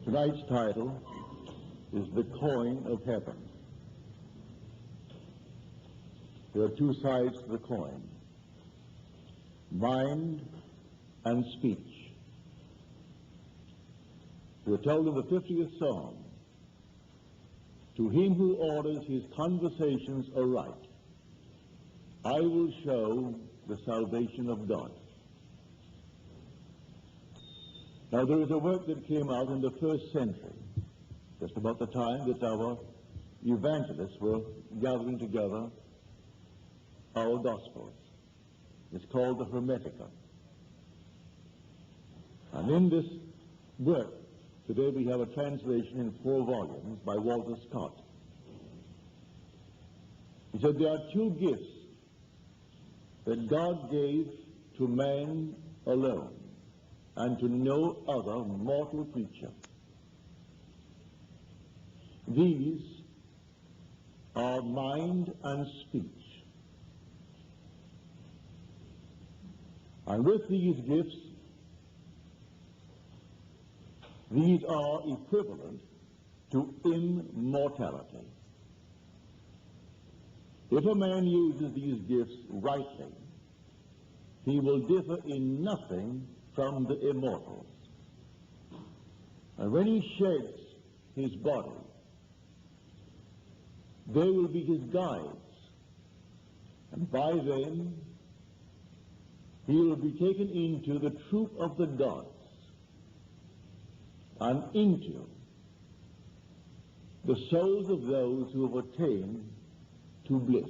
Tonight's title is The Coin of Heaven. There are two sides to the coin, mind and speech. We're told in the 50th Psalm, to him who orders his conversations aright, I will show the salvation of God. Now there is a work that came out in the first century, just about the time that our evangelists were gathering together our Gospels. It's called the Hermetica. And in this work, today we have a translation in 4 volumes by Walter Scott. He said there are 2 gifts that God gave to man alone and to no other mortal creature. These are mind and speech. And with these gifts, these are equivalent to immortality. If a man uses these gifts rightly, he will differ in nothing from the immortals. And when he sheds his body, they will be his guides, and by them he will be taken into the troop of the gods and into the souls of those who have attained to bliss.